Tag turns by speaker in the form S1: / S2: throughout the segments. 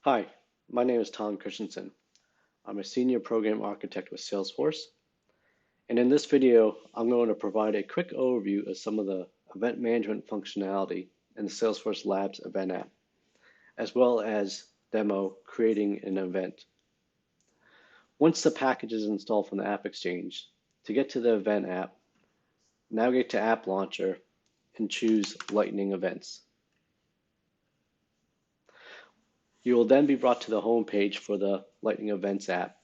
S1: Hi, my name is Tom Christensen. I'm a senior program architect with Salesforce, and in this video, I'm going to provide a quick overview of some of the event management functionality in the Salesforce Labs event app, as well as demo creating an event. Once the package is installed from the App Exchange, to get to the event app, navigate to App Launcher and choose Lightning Events. You will then be brought to the home page for the Lightning Events app.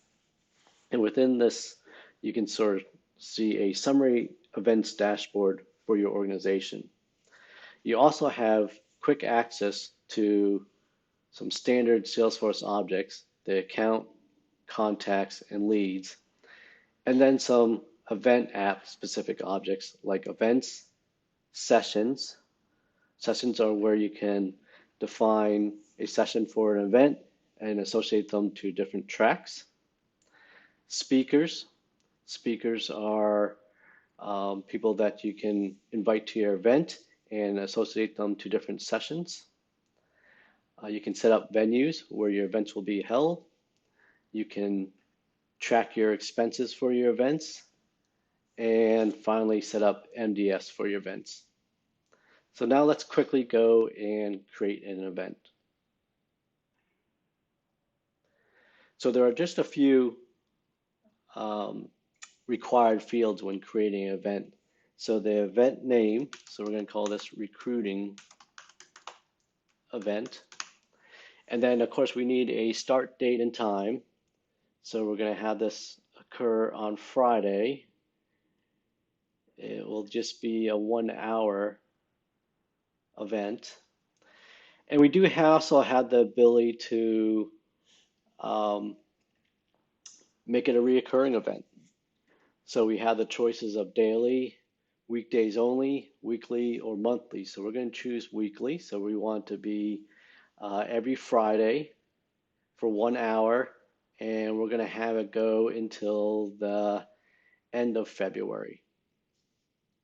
S1: And within this, you can sort of see a summary events dashboard for your organization. You also have quick access to some standard Salesforce objects, the account, contacts, and leads, and then some event app specific objects like events, sessions. Sessions are where you can define a session for an event and associate them to different tracks. Speakers. Speakers are people that you can invite to your event and associate them to different sessions. You can set up venues where your events will be held. You can track your expenses for your events. And finally, set up MDS for your events. So now let's quickly go and create an event. So there are just a few required fields when creating an event. So the event name, so we're going to call this recruiting event. And then of course we need a start date and time. So we're going to have this occur on Friday. It will just be a 1 hour event. And we do also have the ability to make it a reoccurring event. So we have the choices of daily, weekdays only, weekly, or monthly. So we're going to choose weekly. So we want to be every Friday for 1 hour, and we're going to have it go until the end of February.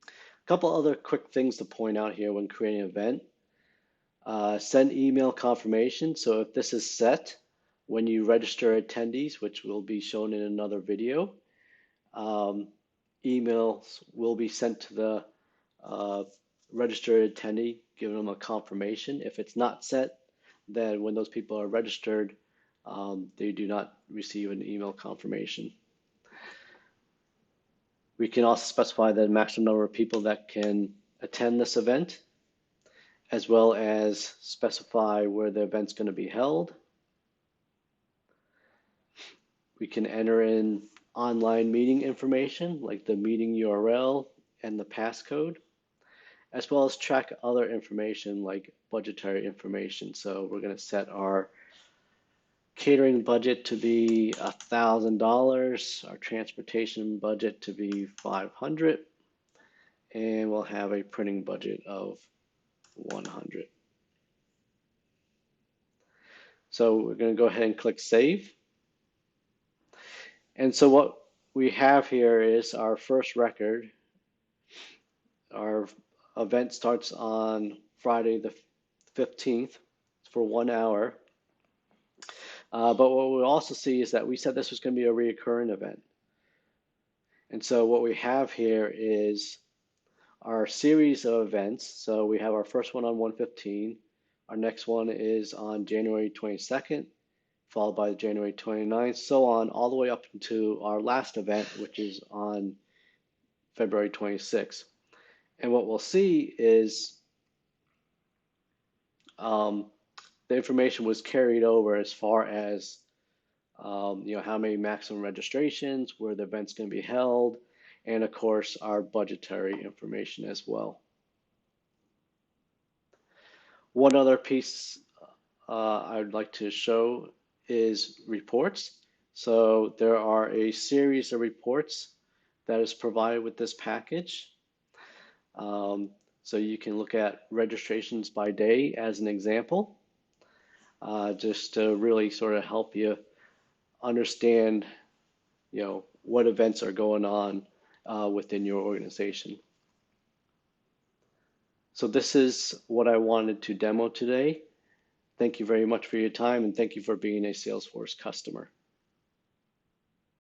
S1: A couple other quick things to point out here when creating an event. Send email confirmation. So if this is set, when you register attendees, which will be shown in another video, emails will be sent to the registered attendee, giving them a confirmation. If it's not set, then when those people are registered, they do not receive an email confirmation. We can also specify the maximum number of people that can attend this event, as well as specify where the event's going to be held. We can enter in online meeting information like the meeting URL and the passcode, as well as track other information like budgetary information. So we're going to set our catering budget to be $1,000, our transportation budget to be $500, and we'll have a printing budget of $100. So we're going to go ahead and click Save. And so what we have here is our first record. Our event starts on Friday the 15th for 1 hour. But what we'll also see is that we said this was going to be a recurring event. And so what we have here is our series of events. So we have our first one on 1/15. Our next one is on January 22nd, followed by January 29th, so on, all the way up to our last event, which is on February 26th. And what we'll see is the information was carried over as far as how many maximum registrations, where the event's going to be held, and of course our budgetary information as well. One other piece I would like to show is reports. So there are a series of reports that is provided with this package. So you can look at registrations by day as an example, just to really sort of help you understand, what events are going on within your organization. So this is what I wanted to demo today. Thank you very much for your time and thank you for being a Salesforce customer.